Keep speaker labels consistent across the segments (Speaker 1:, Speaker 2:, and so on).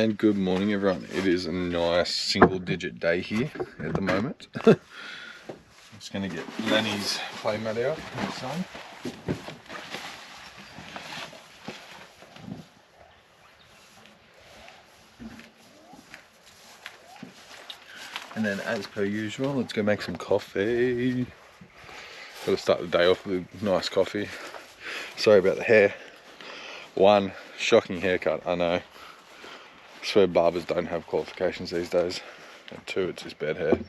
Speaker 1: And good morning everyone. It is a nice single digit day here at the moment. I'm just going to get Lenny's play mat out in the sun. And then as per usual, let's go make some coffee. Got to start the day off with a nice coffee. Sorry about the hair. One, shocking haircut, I know. I swear barbers don't have qualifications these days. And two, it's just bad hair.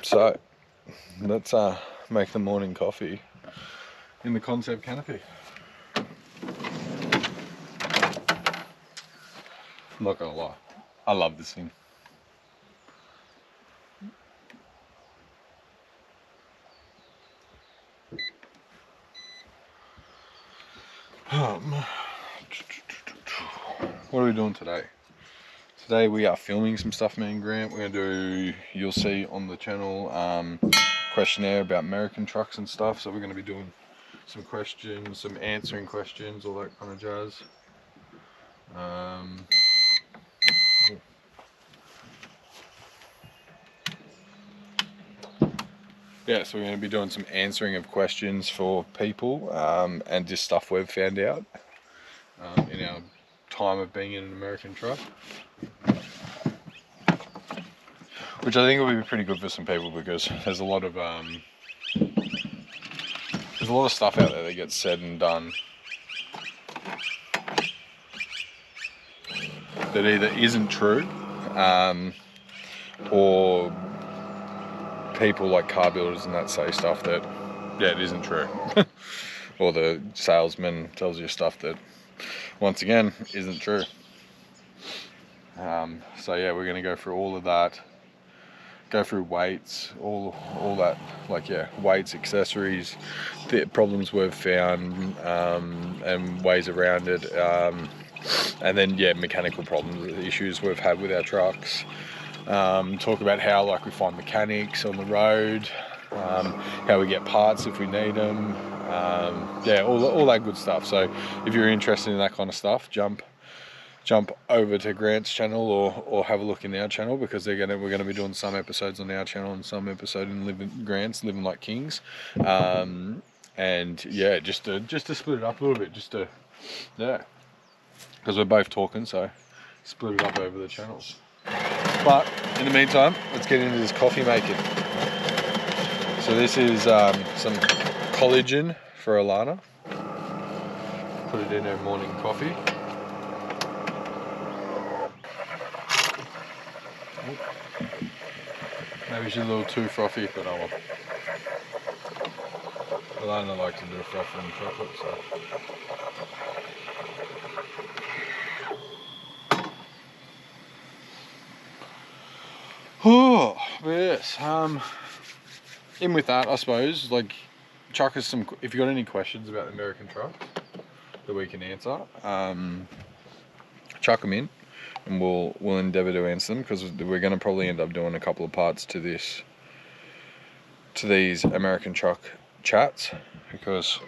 Speaker 1: So, let's make the morning coffee in the concept canopy. I'm not gonna lie, I love this thing. What are we doing today? Today we are filming some stuff, me and Grant. We're going to do, you'll see on the channel, questionnaire about American trucks and stuff. So we're going to be doing some questions, some answering questions, all that kind of jazz. Yeah, so we're going to be doing some answering of questions for people and just stuff we've found out in our time of being in an American truck, which I think will be pretty good for some people because there's a lot of stuff out there that gets said and done that either isn't true or people like car builders and that say stuff that, yeah, it isn't true. Or the salesman tells you stuff that, once again, isn't true. So yeah, we're going to go through all of that, go through weights, all that, like, yeah, weights, accessories, the problems we've found, and ways around it, and then, yeah, mechanical problems, issues we've had with our trucks. Talk about how, like, we find mechanics on the road, how we get parts if we need them, yeah, all that good stuff. So if you're interested in that kind of stuff, jump over to Grant's channel or have a look in our channel, because we're gonna be doing some episodes on our channel and some episode in Grant's Living Like Kings, and yeah, just to split it up a little bit, yeah, because we're both talking, so split it up over the channels. But in the meantime, let's get into this coffee making. So this is some collagen for Alana. Put it in her morning coffee. Maybe she's a little too frothy, but oh well. Alana likes to do a frothy in chocolate, so. Oh, yes. In with that, I suppose, like, chuck us some, if you got any questions about the American truck that we can answer, chuck them in, and we'll endeavour to answer them, because we're going to probably end up doing a couple of parts to these American truck chats, because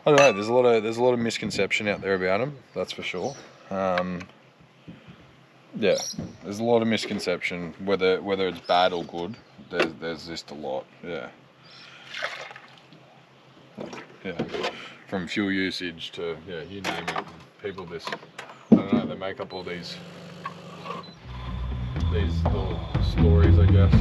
Speaker 1: I don't know, there's a lot of misconception out there about them, that's for sure. Yeah, there's a lot of misconception, whether it's bad or good. There's just a lot, yeah. Yeah, from fuel usage to, yeah, you name it. People just, I don't know, they make up all these little stories, I guess.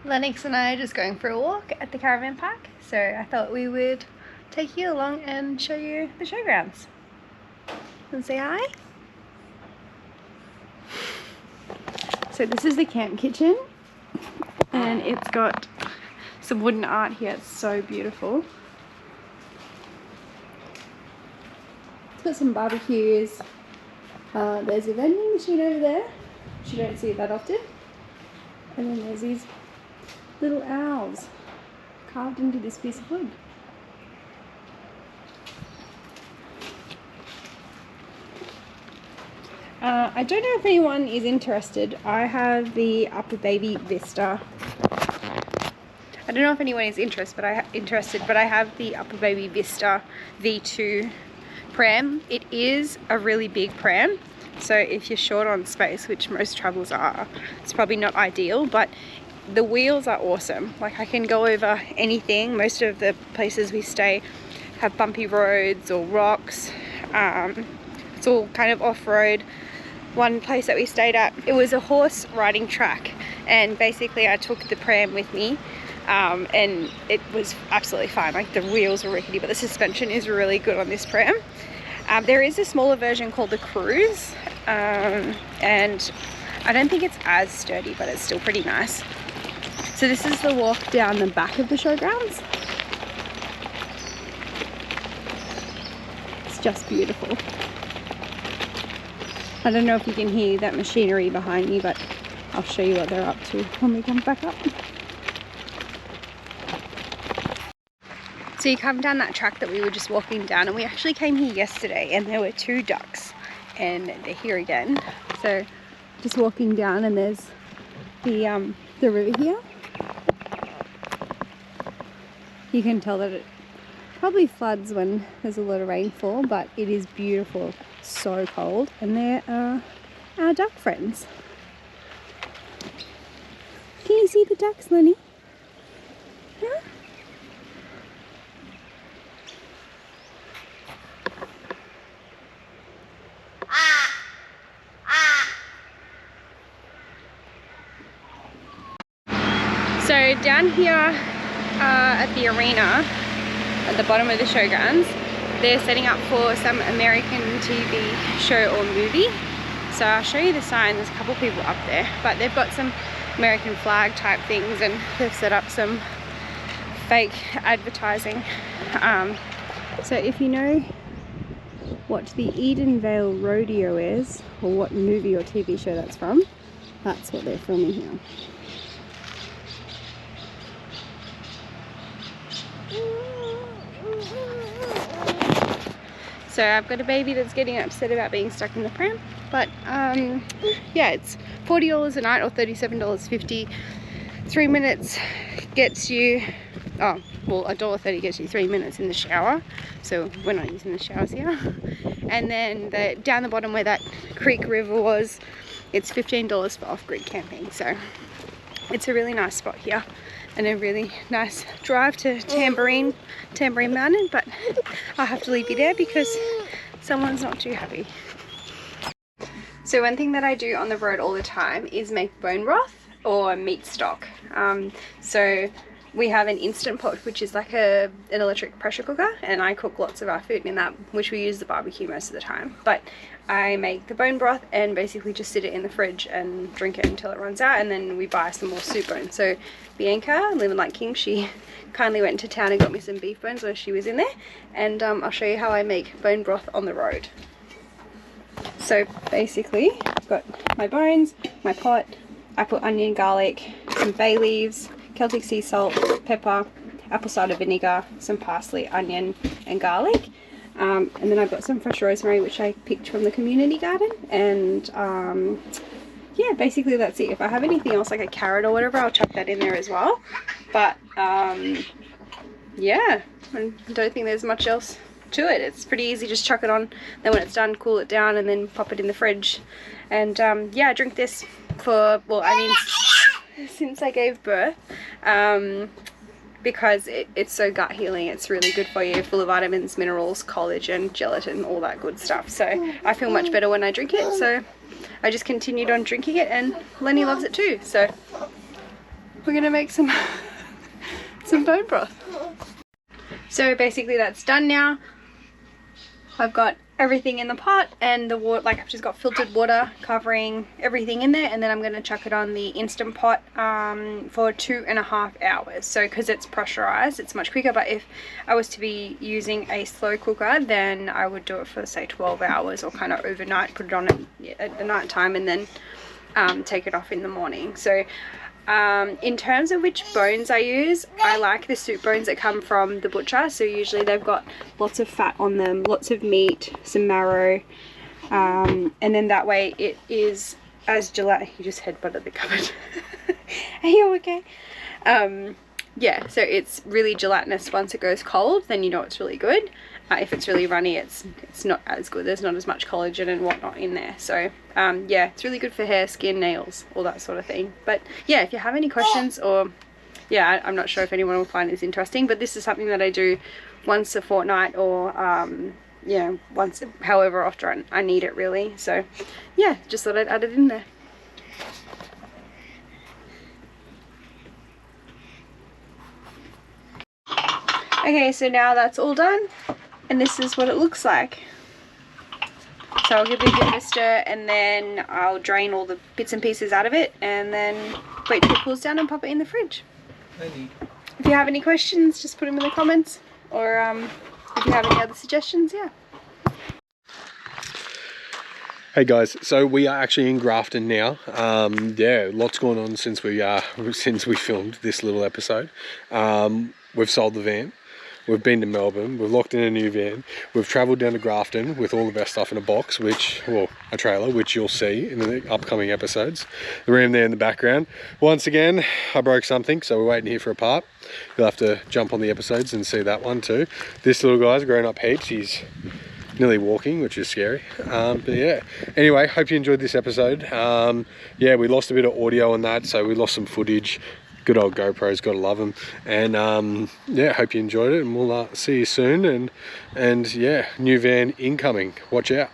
Speaker 2: Lennox and I are just going for a walk at the Caravan Park, so I thought we would take you along and show you the showgrounds. And say hi? So this is the camp kitchen, and it's got some wooden art here. It's so beautiful. It's got some barbecues. There's a vending machine over there, which you don't see that often. And then there's these little owls carved into this piece of wood. I don't know if anyone is interested. I have the Upper Baby Vista. I don't know if anyone is interested, but I have the Upper Baby Vista V2 pram. It is a really big pram, so if you're short on space, which most travellers are, it's probably not ideal, but the wheels are awesome. Like, I can go over anything. Most of the places we stay have bumpy roads or rocks. It's all kind of off-road. One place that we stayed at, it was a horse riding track, and basically I took the pram with me, and it was absolutely fine. Like, the wheels are rickety, but the suspension is really good on this pram. There is a smaller version called the Cruise, and I don't think it's as sturdy, but it's still pretty nice. So this is the walk down the back of the showgrounds. It's just beautiful. I don't know if you can hear that machinery behind me, but I'll show you what they're up to when we come back up. So you come down that track that we were just walking down, and we actually came here yesterday and there were 2 ducks, and they're here again. So just walking down, and there's the river here. You can tell that it probably floods when there's a lot of rainfall, but it is beautiful. So cold, and there are our duck friends. Can you see the ducks, Lenny? Huh? So down here at the arena, at the bottom of the showgrounds, they're setting up for some American TV show or movie. So I'll show you the sign. There's a couple people up there, but they've got some American flag type things, and they've set up some fake advertising. So if you know what the Edenvale Rodeo is, or what movie or TV show that's from, that's what they're filming here. So I've got a baby that's getting upset about being stuck in the pram, but yeah, it's $40 a night or $37.50. 3 minutes gets you, oh, well, $1.30 gets you 3 minutes in the shower, so we're not using the showers here. And then down the bottom where that creek river was, it's $15 for off-grid camping. So it's a really nice spot here, and a really nice drive to Tambourine Mountain, but I'll have to leave you there because someone's not too happy. So one thing that I do on the road all the time is make bone broth or meat stock. So we have an Instant Pot, which is like an electric pressure cooker, and I cook lots of our food in that, which we use the barbecue most of the time. But I make the bone broth and basically just sit it in the fridge and drink it until it runs out, and then we buy some more soup bones. So Bianca, living like king, she kindly went to town and got me some beef bones while she was in there, and I'll show you how I make bone broth on the road. So basically, I've got my bones, my pot, I put onion, garlic, some bay leaves, Celtic sea salt, pepper, apple cider vinegar, some parsley, onion and garlic. And then I've got some fresh rosemary, which I picked from the community garden, and yeah, basically that's it. If I have anything else like a carrot or whatever, I'll chuck that in there as well. But yeah, I don't think there's much else to it. It's pretty easy, just chuck it on, then when it's done, cool it down, and then pop it in the fridge. And yeah, I drink this for, well, I mean, since I gave birth, because it's so gut healing. It's really good for you, full of vitamins, minerals, collagen, gelatin, all that good stuff. So I feel much better when I drink it, so I just continued on drinking it, and Lenny loves it too. So we're gonna make some some bone broth. So basically that's done now. I've got everything in the pot, and the water, like I've just got filtered water covering everything in there, and then I'm going to chuck it on the Instant Pot for 2.5 hours. So because it's pressurized, it's much quicker, but if I was to be using a slow cooker, then I would do it for say 12 hours or kind of overnight, put it on at the night time, and then take it off in the morning. So in terms of which bones I use, I like the soup bones that come from the butcher. So usually they've got lots of fat on them, lots of meat, some marrow, and then that way it is as gelatinous. You just headbutted the cupboard. Are you okay? Yeah, so it's really gelatinous once it goes cold, then you know it's really good. If it's really runny, it's not as good. There's not as much collagen and whatnot in there. So yeah, it's really good for hair, skin, nails, all that sort of thing. But yeah, if you have any questions, or yeah, I'm not sure if anyone will find this interesting, but this is something that I do once a fortnight, or yeah, once, however often I need it really. So yeah, just thought I'd add it in there. Okay, so now that's all done, and this is what it looks like. So I'll give it a bit of a stir, and then I'll drain all the bits and pieces out of it, and then wait till it cools down and pop it in the fridge.
Speaker 1: Maybe.
Speaker 2: If you have any questions, just put them in the comments, or if you have any other suggestions, yeah.
Speaker 1: Hey guys, so we are actually in Grafton now. Yeah, lots going on since we filmed this little episode. We've sold the van. We've been to Melbourne, we've locked in a new van, we've travelled down to Grafton with all of our stuff in a box, a trailer, which you'll see in the upcoming episodes. The room there in the background. Once again, I broke something, so we're waiting here for a part. You'll have to jump on the episodes and see that one too. This little guy's grown up heaps, he's nearly walking, which is scary. But yeah, anyway, hope you enjoyed this episode. Yeah, we lost a bit of audio on that, so we lost some footage. Good old GoPros, gotta love them. And yeah, hope you enjoyed it, and we'll see you soon. And yeah, new van incoming, watch out.